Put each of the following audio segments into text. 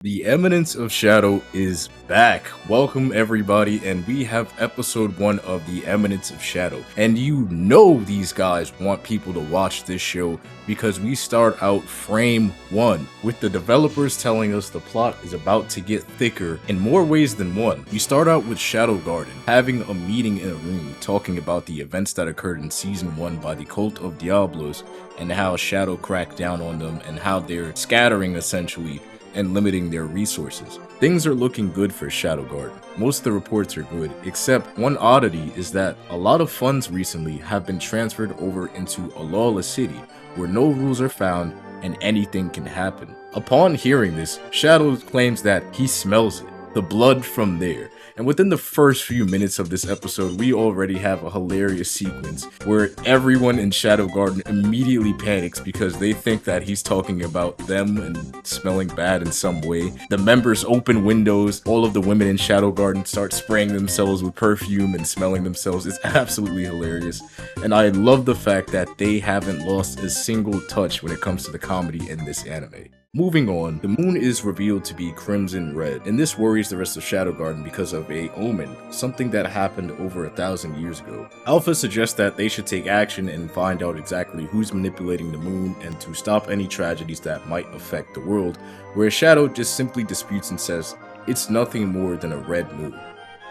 The Eminence of Shadow is back. Welcome everybody, and we have episode 1 of the Eminence of Shadow. And you know these guys want people to watch this show because we start out frame 1 with the developers telling us the plot is about to get thicker in more ways than one. We start out with Shadow Garden having a meeting in a room talking about the events that occurred in season 1 by the cult of Diablos and how Shadow cracked down on them and how they're scattering essentially and limiting their resources. Things are looking good for Shadow Garden. Most of the reports are good, except one oddity is that a lot of funds recently have been transferred over into a Lawless City where no rules are found and anything can happen. Upon hearing this, Shadow claims that he smells it, the blood from there. And within the first few minutes of this episode, we already have a hilarious sequence where everyone in Shadow Garden immediately panics because they think that he's talking about them and smelling bad in some way. The members open windows, all of the women in Shadow Garden start spraying themselves with perfume and smelling themselves. It's absolutely hilarious. And I love the fact that they haven't lost a single touch when it comes to the comedy in this anime. Moving on, the moon is revealed to be crimson red, and this worries the rest of Shadow Garden because of a omen, something that happened over 1,000 years ago. Alpha suggests that they should take action and find out exactly who's manipulating the moon and to stop any tragedies that might affect the world, where Shadow just simply disputes and says, it's nothing more than a red moon,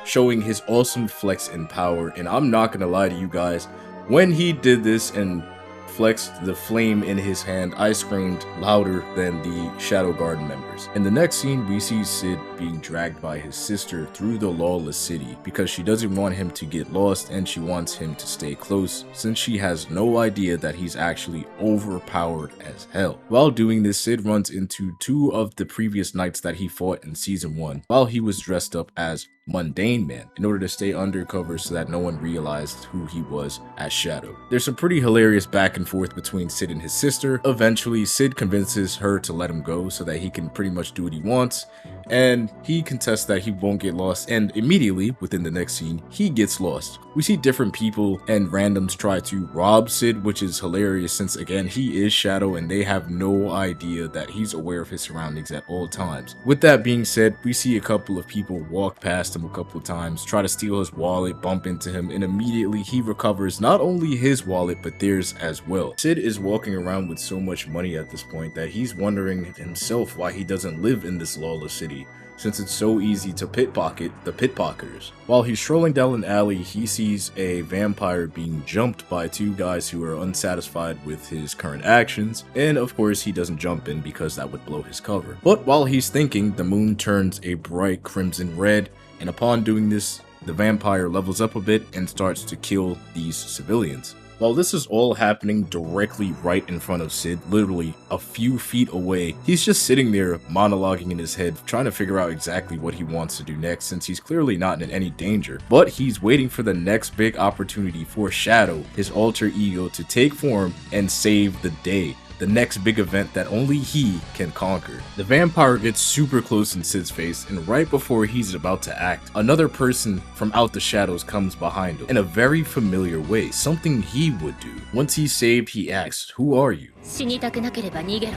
showing his awesome flex and power. And I'm not gonna lie to you guys, when he did this and flexed the flame in his hand, I screamed louder than the Shadow Garden members. In the next scene, we see Cid being dragged by his sister through the Lawless City because she doesn't want him to get lost and she wants him to stay close since she has no idea that he's actually overpowered as hell. While doing this, Cid runs into 2 of the previous knights that he fought in season 1 while he was dressed up as Mundane Man in order to stay undercover so that no one realized who he was as Shadow. There's some pretty hilarious back and forth between Cid and his sister. Eventually, Cid convinces her to let him go so that he can pretty much do what he wants, and he contests that he won't get lost, and immediately within the next scene, he gets lost. We see different people and randoms try to rob Cid, which is hilarious since again, he is Shadow and they have no idea that he's aware of his surroundings at all times. With that being said, we see a couple of people walk past him a couple of times, try to steal his wallet, bump into him, and immediately he recovers not only his wallet but theirs as well. Cid is walking around with so much money at this point that he's wondering himself why he doesn't live in this Lawless City, since it's so easy to pickpocket the pickpocketers. While he's strolling down an alley, he sees a vampire being jumped by 2 guys who are unsatisfied with his current actions, and of course he doesn't jump in because that would blow his cover. But while he's thinking, the moon turns a bright crimson red, and upon doing this, the vampire levels up a bit and starts to kill these civilians. While this is all happening directly right in front of Cid, literally a few feet away, he's just sitting there monologuing in his head, trying to figure out exactly what he wants to do next since he's clearly not in any danger. But he's waiting for the next big opportunity for Shadow, his alter ego, to take form and save the day. The next big event that only he can conquer. The vampire gets super close in Cid's face, and right before he's about to act, another person from out the shadows comes behind him in a very familiar way, something he would do. Once he's saved, he asks, "Who are you?" 死にたくなければ逃げろ。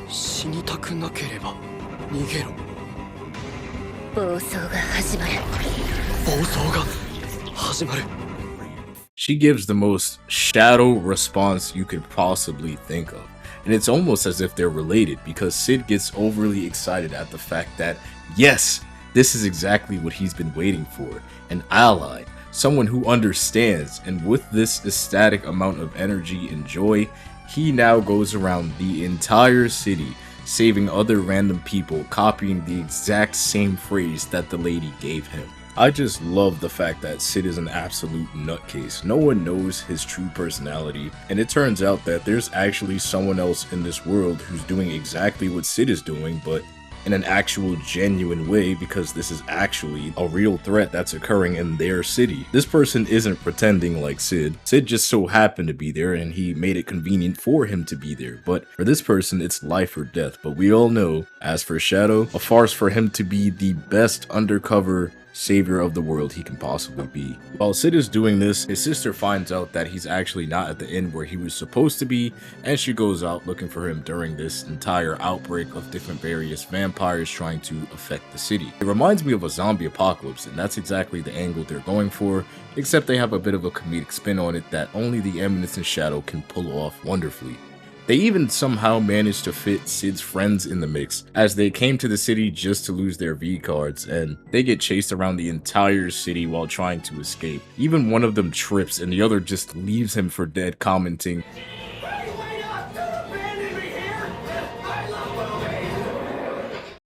死にたくなければ逃げろ。暴走が始まる。暴走が始まる。 She gives the most Shadow response you could possibly think of. And it's almost as if they're related because Cid gets overly excited at the fact that, yes, this is exactly what he's been waiting for. An ally, someone who understands, and with this ecstatic amount of energy and joy, he now goes around the entire city, saving other random people, copying the exact same phrase that the lady gave him. I just love the fact that Cid is an absolute nutcase. No one knows his true personality, and it turns out that there's actually someone else in this world who's doing exactly what Cid is doing, but in an actual genuine way because this is actually a real threat that's occurring in their city. This person isn't pretending like Cid. Cid just so happened to be there and he made it convenient for him to be there, but for this person it's life or death. But we all know, as for Shadow, a farce for him to be the best undercover savior of the world he can possibly be. While Sid is doing this, his sister finds out that he's actually not at the inn where he was supposed to be, and she goes out looking for him during this entire outbreak of different various vampires trying to affect the city. It reminds me of a zombie apocalypse, and that's exactly the angle they're going for, except they have a bit of a comedic spin on it that only the Eminence and Shadow can pull off wonderfully. They even somehow managed to fit Sid's friends in the mix, as they came to the city just to lose their V cards, and they get chased around the entire city while trying to escape. Even one of them trips and the other just leaves him for dead, commenting,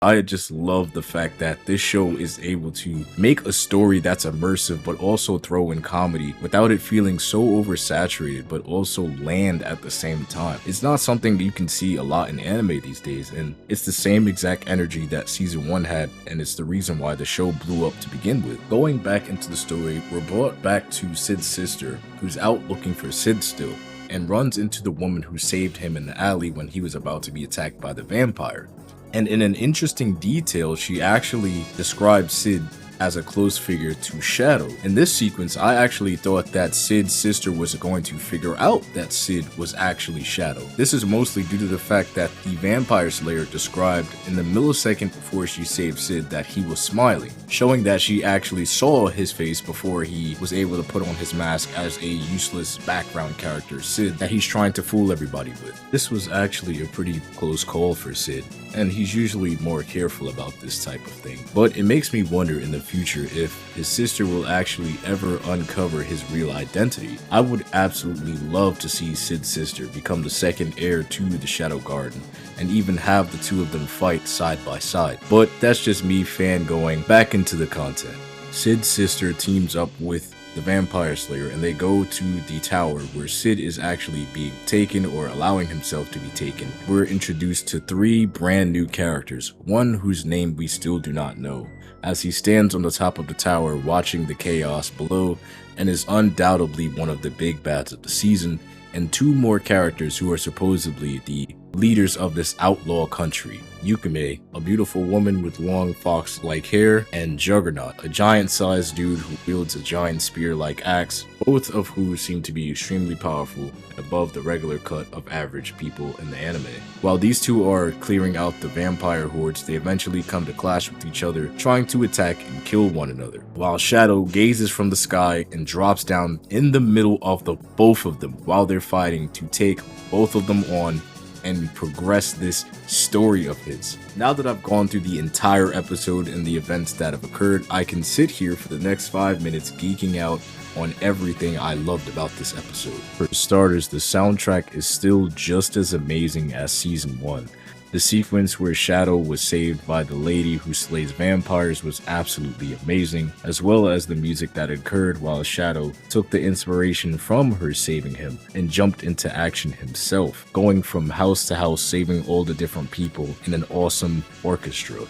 I just love the fact that this show is able to make a story that's immersive but also throw in comedy without it feeling so oversaturated but also land at the same time. It's not something that you can see a lot in anime these days, and it's the same exact energy that season 1 had, and it's the reason why the show blew up to begin with. Going back into the story, we're brought back to Sid's sister, who's out looking for Sid still, and runs into the woman who saved him in the alley when he was about to be attacked by the vampire. And in an interesting detail, she actually described Sid as a close figure to Shadow. In this sequence, I actually thought that Sid's sister was going to figure out that Sid was actually Shadow. This is mostly due to the fact that the Vampire Slayer described in the millisecond before she saved Sid that he was smiling, showing that she actually saw his face before he was able to put on his mask as a useless background character, Sid, that he's trying to fool everybody with. This was actually a pretty close call for Sid, and he's usually more careful about this type of thing. But it makes me wonder in the future if his sister will actually ever uncover his real identity. I would absolutely love to see Sid's sister become the second heir to the Shadow Garden, and even have the two of them fight side by side. But that's just me fangoing back into the content. Sid's sister teams up with the Vampire Slayer, and they go to the tower where Sid is actually being taken or allowing himself to be taken. We're introduced to 3 brand new characters, one whose name we still do not know, as he stands on the top of the tower watching the chaos below and is undoubtedly one of the big bads of the season, and 2 more characters who are supposedly the leaders of this outlaw country. Yukume, a beautiful woman with long fox-like hair, and Juggernaut, a giant-sized dude who wields a giant spear-like axe, both of who seem to be extremely powerful and above the regular cut of average people in the anime. While these 2 are clearing out the vampire hordes, they eventually come to clash with each other, trying to attack and kill one another, while Shadow gazes from the sky and drops down in the middle of the both of them while they're fighting to take both of them on and progress this story of his. Now that I've gone through the entire episode and the events that have occurred, I can sit here for the next 5 minutes geeking out on everything I loved about this episode. For starters, the soundtrack is still just as amazing as season 1. The sequence where Shadow was saved by the lady who slays vampires was absolutely amazing, as well as the music that occurred while Shadow took the inspiration from her saving him and jumped into action himself, going from house to house saving all the different people in an awesome orchestra.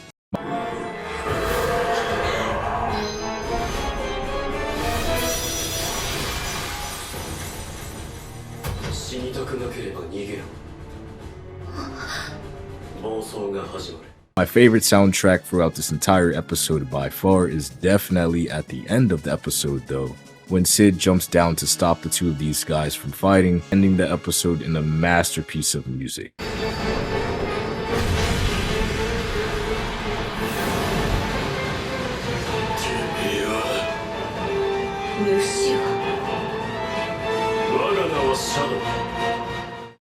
死にたくなければ逃げろ。暴走が始まる。 My favorite soundtrack throughout this entire episode by far is definitely at the end of the episode though, when Sid jumps down to stop the 2 of these guys from fighting, ending the episode in a masterpiece of music.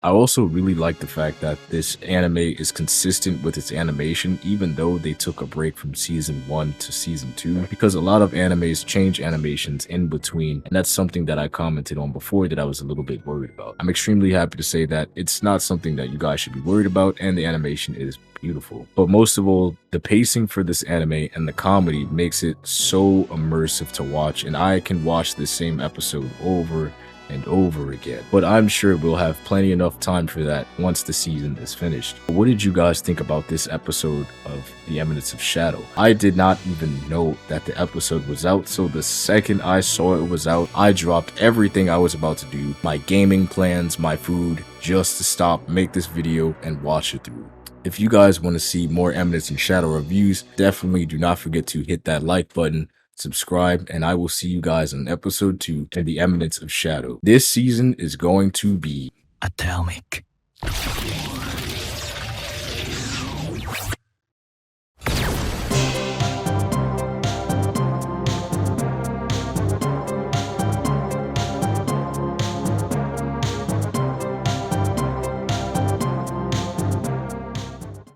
I also really like the fact that this anime is consistent with its animation, even though they took a break from season 1 to season 2, because a lot of animes change animations in between, and that's something that I commented on before that I was a little bit worried about. I'm extremely happy to say that it's not something that you guys should be worried about, and the animation is beautiful. But most of all, the pacing for this anime and the comedy makes it so immersive to watch, and I can watch this same episode over and over again. But I'm sure we'll have plenty enough time for that once the season is finished. What did you guys think about this episode of The Eminence of Shadow? I did not even know that the episode was out, so the second I saw it was out, I dropped everything I was about to do, my gaming plans, my food, just to stop, make this video, and watch it through. If you guys want to see more Eminence and Shadow reviews, definitely do not forget to hit that like button, subscribe, and I will see you guys in episode 2 in the Eminence of Shadow. This season is going to be atomic.